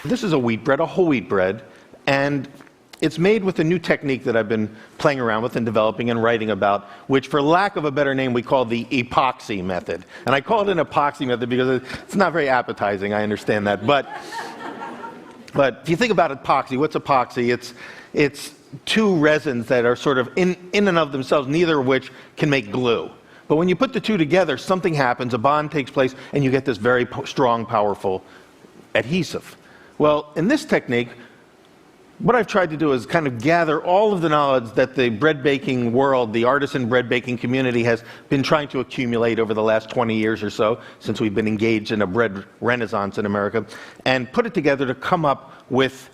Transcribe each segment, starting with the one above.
This is a wheat bread, a whole wheat bread, and it's made with a new technique that I've been playing around with and developing and writing about, which, for lack of a better name, we call the epoxy method. And I call it an epoxy method because it's not very appetizing, I understand that. But if you think about epoxy, what's epoxy? It's two resins that are sort of in and of themselves, neither of which can make glue. But when you put the two together, something happens, a bond takes place, and you get this very strong, powerful adhesive. Well, in this technique, what I've tried to do is kind of gather all of the knowledge that the bread baking world, the artisan bread baking community, has been trying to accumulate over the last 20 years or so, since we've been engaged in a bread renaissance in America, and put it together to come up with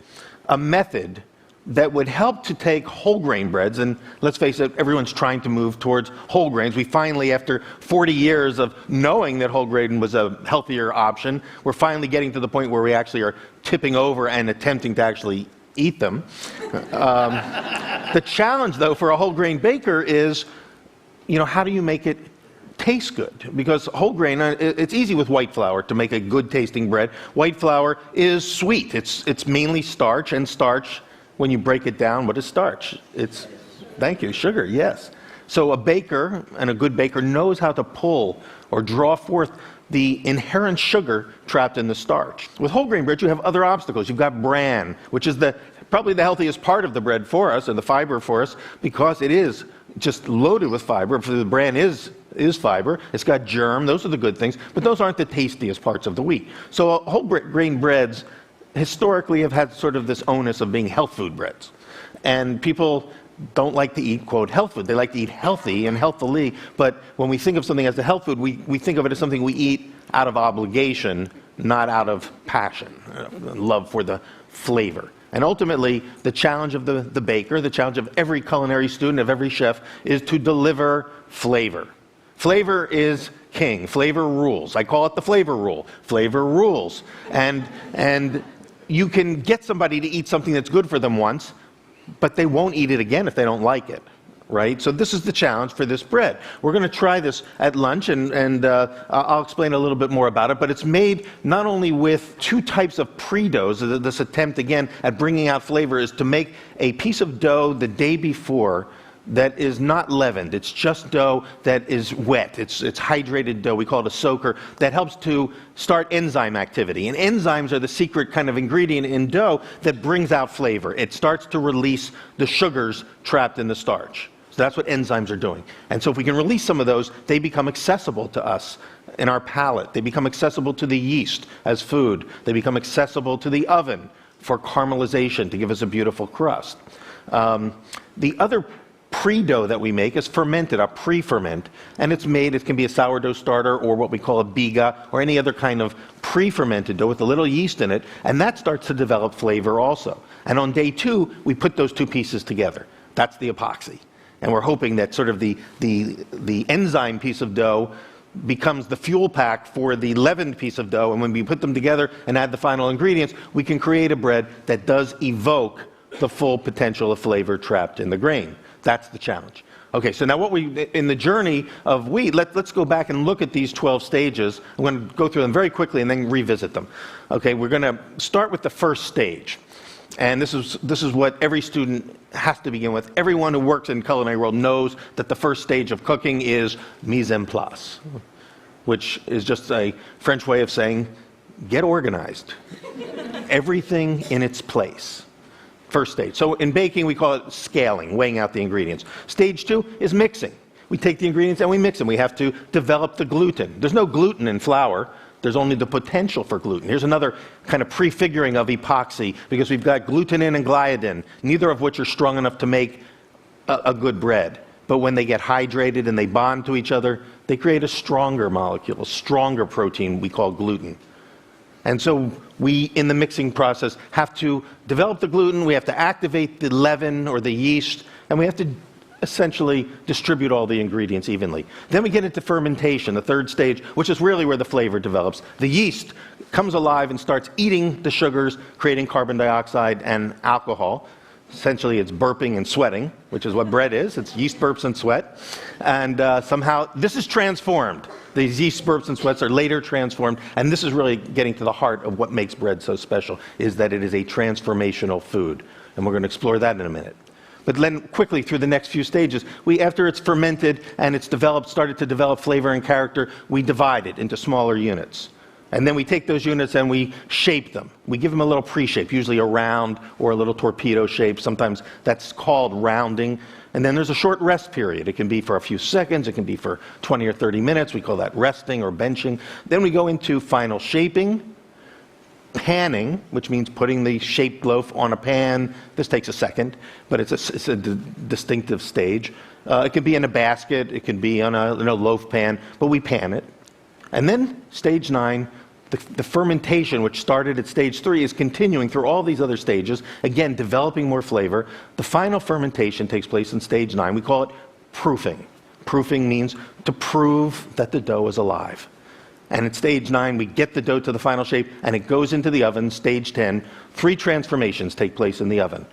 a method that would help to take whole grain breads, and let's face it, everyone's trying to move towards whole grains. We finally, after 40 years of knowing that whole grain was a healthier option, we're finally getting to the point where we actually are tipping over and attempting to actually eat them. The challenge, though, for a whole grain baker is, how do you make it taste good? Because whole grain, it's easy with white flour to make a good tasting bread. White flour is sweet. It's mainly starch, and starch, when you break it down, what is starch? Thank you, sugar, yes. So a baker, and a good baker, knows how to pull or draw forth the inherent sugar trapped in the starch. With whole grain bread, you have other obstacles. You've got bran, which is probably the healthiest part of the bread for us, and the fiber for us, because it is just loaded with fiber. The bran is fiber. It's got germ. Those are the good things, but those aren't the tastiest parts of the wheat. So whole grain breads historically have had sort of this onus of being health food breads. And people don't like to eat, quote, health food. They like to eat healthy and healthily, but when we think of something as a health food, we think of it as something we eat out of obligation, not out of passion, love for the flavor. And ultimately, the challenge of the baker, the challenge of every culinary student, of every chef, is to deliver flavor. Flavor is king. Flavor rules. I call it the flavor rule. Flavor rules. And you can get somebody to eat something that's good for them once, but they won't eat it again if they don't like it, right? So this is the challenge for this bread. We're going to try this at lunch, and I'll explain a little bit more about it, but it's made not only with two types of pre-doughs. This attempt, again, at bringing out flavor is to make a piece of dough the day before that is not leavened. It's just dough that is wet. It's hydrated dough. We call it a soaker, that helps to start enzyme activity. And enzymes are the secret kind of ingredient in dough that brings out flavor. It starts to release the sugars trapped in the starch. So that's what enzymes are doing. And so if we can release some of those, they become accessible to us in our palate. They become accessible to the yeast as food. They become accessible to the oven for caramelization, to give us a beautiful crust. The other pre-dough that we make is fermented, a pre-ferment, and it can be a sourdough starter or what we call a biga or any other kind of pre-fermented dough with a little yeast in it, and that starts to develop flavor also. And on day 2, we put those two pieces together. That's the epoxy. And we're hoping that sort of the enzyme piece of dough becomes the fuel pack for the leavened piece of dough, and when we put them together and add the final ingredients, we can create a bread that does evoke the full potential of flavor trapped in the grain. That's the challenge. Okay, so now in the journey of wheat, let's go back and look at these 12 stages. I'm going to go through them very quickly and then revisit them. Okay, we're going to start with the first stage. And this is what every student has to begin with. Everyone who works in culinary world knows that the first stage of cooking is mise en place, which is just a French way of saying, get organized. Everything in its place. First stage. So in baking, we call it scaling, weighing out the ingredients. Stage 2 is mixing. We take the ingredients and we mix them. We have to develop the gluten. There's no gluten in flour. There's only the potential for gluten. Here's another kind of prefiguring of epoxy, because we've got glutenin and gliadin, neither of which are strong enough to make a good bread. But when they get hydrated and they bond to each other, they create a stronger molecule, a stronger protein we call gluten. And so we, in the mixing process, have to develop the gluten, we have to activate the leaven or the yeast, and we have to essentially distribute all the ingredients evenly. Then we get into fermentation, the third stage, which is really where the flavor develops. The yeast comes alive and starts eating the sugars, creating carbon dioxide and alcohol. Essentially, it's burping and sweating, which is what bread is. It's yeast burps and sweat. And somehow, this is transformed. These yeast burps and sweats are later transformed. And this is really getting to the heart of what makes bread so special, is that it is a transformational food. And we're going to explore that in a minute. But then quickly, through the next few stages, after it's fermented and it's started to develop flavor and character, we divide it into smaller units. And then we take those units and we shape them. We give them a little pre-shape, usually a round or a little torpedo shape. Sometimes that's called rounding. And then there's a short rest period. It can be for a few seconds. It can be for 20 or 30 minutes. We call that resting or benching. Then we go into final shaping, panning, which means putting the shaped loaf on a pan. This takes a second, but it's a distinctive stage. It can be in a basket. It can be on a loaf pan, but we pan it. And then stage 9, the fermentation, which started at stage 3, is continuing through all these other stages, again, developing more flavor. The final fermentation takes place in stage 9. We call it proofing. Proofing means to prove that the dough is alive. And at stage 9, we get the dough to the final shape, and it goes into the oven. Stage 10, 3 transformations take place in the oven.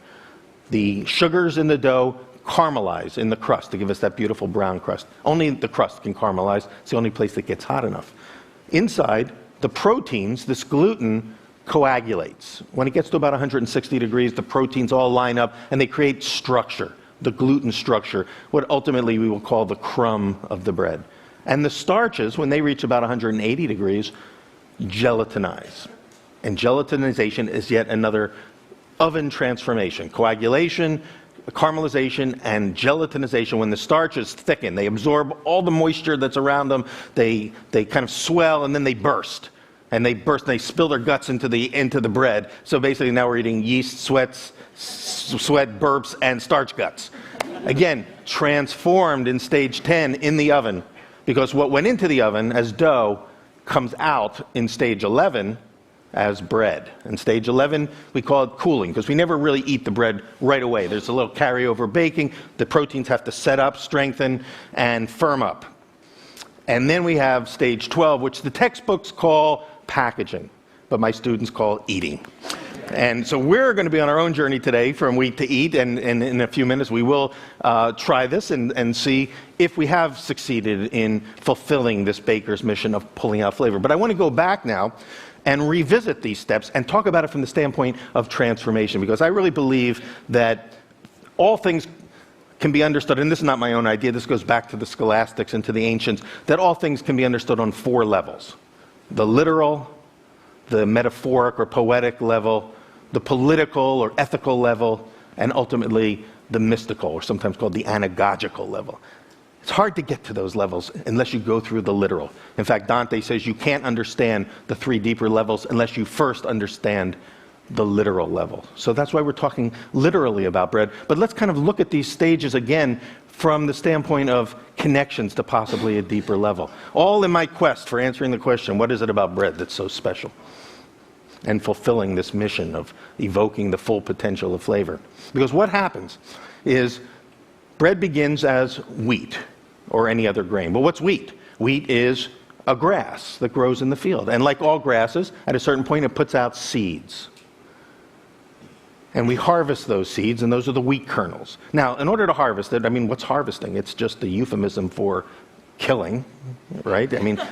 The sugars in the dough caramelize in the crust to give us that beautiful brown crust. Only the crust can caramelize. It's the only place that gets hot enough. Inside, the proteins, this gluten, coagulates. When it gets to about 160 degrees, the proteins all line up and they create structure, the gluten structure, what ultimately we will call the crumb of the bread. And the starches, when they reach about 180 degrees, gelatinize. And gelatinization is yet another oven transformation. Coagulation, caramelization, and gelatinization. When the starches thicken, they absorb all the moisture that's around them, they kind of swell, and then they burst. And they spill their guts into the bread. So basically now we're eating yeast, sweat, burps, and starch guts. Again, transformed in stage 10 in the oven, because what went into the oven as dough comes out in stage 11 as bread. In stage 11, we call it cooling, because we never really eat the bread right away. There's a little carryover baking. The proteins have to set up, strengthen, and firm up. And then we have stage 12, which the textbooks call packaging, but my students call eating. And so we're going to be on our own journey today from wheat to eat, and in a few minutes we will try this and see if we have succeeded in fulfilling this baker's mission of pulling out flavor. But I want to go back now and revisit these steps and talk about it from the standpoint of transformation, because I really believe that all things can be understood, and this is not my own idea, this goes back to the scholastics and to the ancients, that all things can be understood on 4 levels. The literal, the metaphoric or poetic level, the political or ethical level, and ultimately the mystical, or sometimes called the anagogical level. It's hard to get to those levels unless you go through the literal. In fact, Dante says you can't understand the 3 deeper levels unless you first understand the literal level. So that's why we're talking literally about bread. But let's kind of look at these stages again from the standpoint of connections to possibly a deeper level. All in my quest for answering the question, what is it about bread that's so special? And fulfilling this mission of evoking the full potential of flavor. Because what happens is bread begins as wheat or any other grain. But what's wheat? Wheat is a grass that grows in the field. And like all grasses, at a certain point it puts out seeds. And we harvest those seeds, and those are the wheat kernels. Now, in order to harvest it, what's harvesting? It's just a euphemism for killing, right?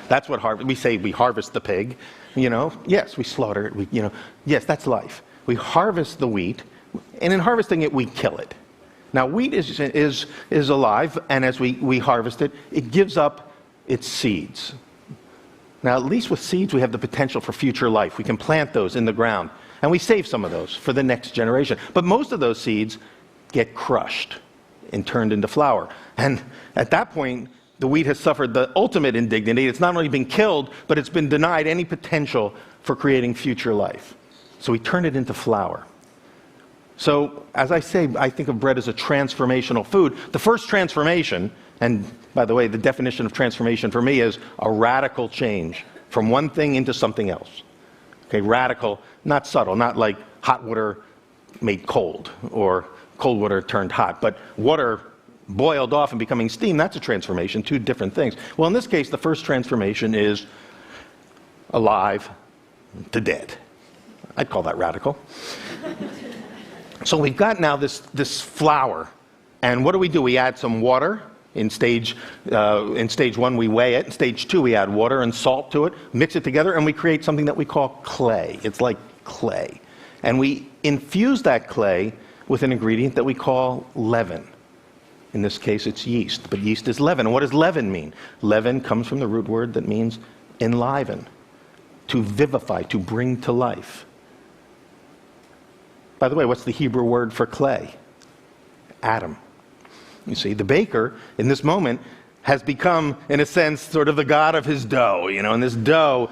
That's what we say we harvest the pig, Yes, we slaughter it, Yes, that's life. We harvest the wheat, and in harvesting it, we kill it. Now, wheat is alive, and as we harvest it, it gives up its seeds. Now, at least with seeds, we have the potential for future life. We can plant those in the ground, and we save some of those for the next generation. But most of those seeds get crushed and turned into flour. And at that point, the wheat has suffered the ultimate indignity. It's not only been killed, but it's been denied any potential for creating future life. So we turn it into flour. So, as I say, I think of bread as a transformational food. The first transformation, and by the way, the definition of transformation for me is a radical change from one thing into something else. Okay, radical, not subtle, not like hot water made cold or cold water turned hot, but water boiled off and becoming steam, that's a transformation, 2 different things. Well, in this case, the first transformation is alive to dead. I'd call that radical. So we've got now this flour. And what do? We add some water. In stage 1, we weigh it. In stage 2, we add water and salt to it, mix it together, and we create something that we call clay. It's like clay. And we infuse that clay with an ingredient that we call leaven. In this case, it's yeast, but yeast is leaven. And what does leaven mean? Leaven comes from the root word that means enliven, to vivify, to bring to life. By the way, what's the Hebrew word for clay? Adam. You see, the baker, in this moment, has become, in a sense, sort of the god of his dough. And this dough,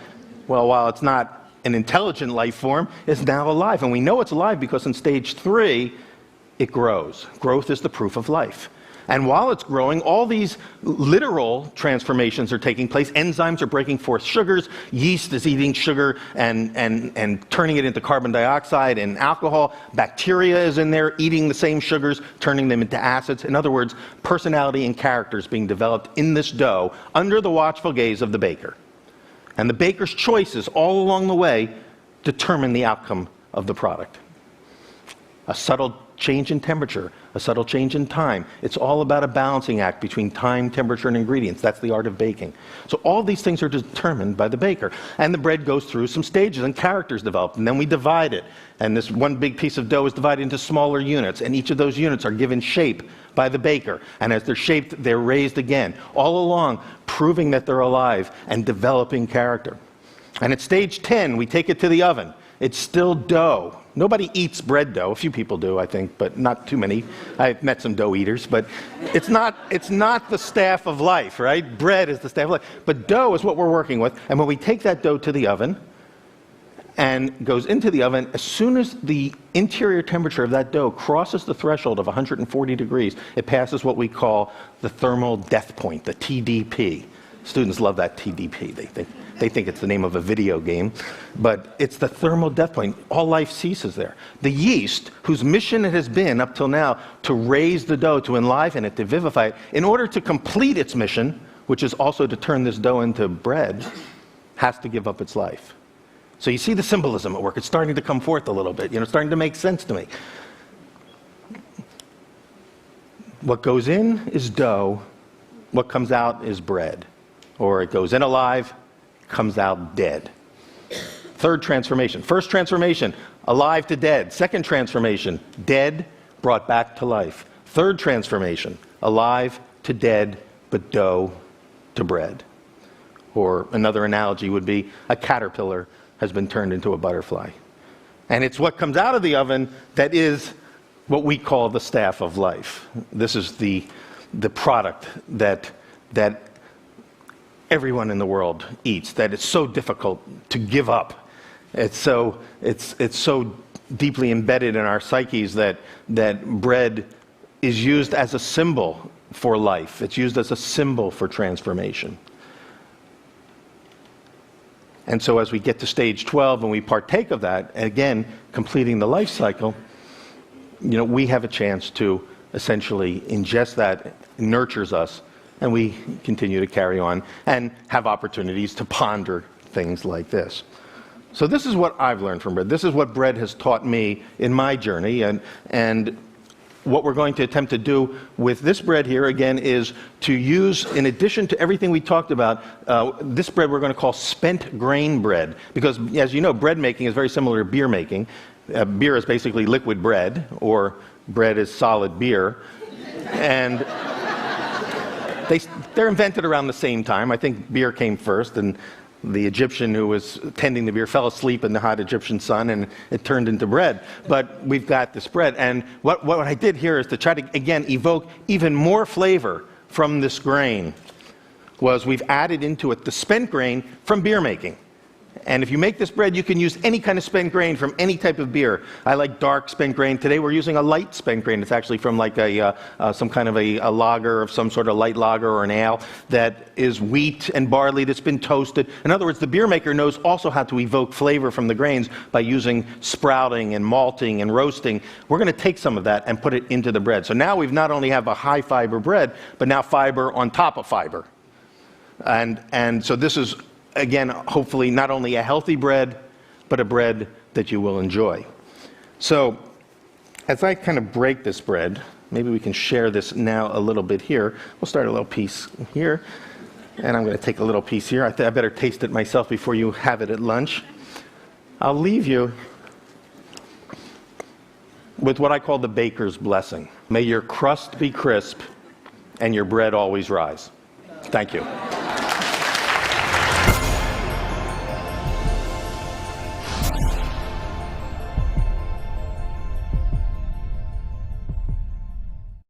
well, while it's not an intelligent life form, is now alive. And we know it's alive because in stage 3, it grows. Growth is the proof of life. And while it's growing, all these literal transformations are taking place. Enzymes are breaking forth sugars. Yeast is eating sugar and turning it into carbon dioxide and alcohol. Bacteria is in there eating the same sugars, turning them into acids. In other words, personality and character is being developed in this dough under the watchful gaze of the baker. And the baker's choices all along the way determine the outcome of the product. A subtle change in temperature, a subtle change in time. It's all about a balancing act between time, temperature, and ingredients. That's the art of baking. So all these things are determined by the baker. And the bread goes through some stages and characters develop. And then we divide it. And this one big piece of dough is divided into smaller units. And each of those units are given shape by the baker. And as they're shaped, they're raised again. All along, proving that they're alive and developing character. And at stage 10, we take it to the oven. It's still dough. Nobody eats bread dough. A few people do, I think, but not too many. I've met some dough eaters, but it's not the staff of life, right? Bread is the staff of life. But dough is what we're working with. And when we take that dough to the oven and goes into the oven, as soon as the interior temperature of that dough crosses the threshold of 140 degrees, it passes what we call the thermal death point, the TDP. Students love that TDP. They think it's the name of a video game, but it's the thermal death point. All life ceases there. The yeast, whose mission it has been up till now to raise the dough, to enliven it, to vivify it, in order to complete its mission, which is also to turn this dough into bread, has to give up its life. So you see the symbolism at work. It's starting to come forth a little bit. It's starting to make sense to me. What goes in is dough. What comes out is bread. Or it goes in alive, comes out dead. Third transformation. First transformation, alive to dead. Second transformation, dead, brought back to life. Third transformation, alive to dead, but dough to bread. Or another analogy would be a caterpillar has been turned into a butterfly. And it's what comes out of the oven that is what we call the staff of life. This is the product that everyone in the world eats, that it's so difficult to give up. It's so deeply embedded in our psyches that bread is used as a symbol for life. It's used as a symbol for transformation. And so as we get to stage 12 and we partake of that, again, completing the life cycle, we have a chance to essentially ingest that. It nurtures us. And we continue to carry on and have opportunities to ponder things like this. So this is what I've learned from bread. This is what bread has taught me in my journey. And what we're going to attempt to do with this bread here, again, is to use, in addition to everything we talked about, this bread we're going to call spent grain bread. Because, as you know, bread making is very similar to beer making. Beer is basically liquid bread, or bread is solid beer. And they're invented around the same time. I think beer came first, and the Egyptian who was tending the beer fell asleep in the hot Egyptian sun, and it turned into bread. But we've got this bread. And what I did here is to try to, again, evoke even more flavor from this grain, was we've added into it the spent grain from beer making. And if you make this bread, you can use any kind of spent grain from any type of beer. I like dark spent grain. Today we're using a light spent grain. It's actually from like some kind of a lager, of some sort of light lager or an ale that is wheat and barley that's been toasted. In other words, the beer maker knows also how to evoke flavor from the grains by using sprouting and malting and roasting. We're going to take some of that and put it into the bread. So now we've not only have a high fiber bread, but now fiber on top of fiber. And so this is, again, hopefully not only a healthy bread, but a bread that you will enjoy. So as I kind of break this bread, maybe we can share this now a little bit here. We'll start a little piece here, and I'm going to take a little piece here. I better taste it myself before you have it at lunch. I'll leave you with what I call the baker's blessing. May your crust be crisp and your bread always rise. Thank you.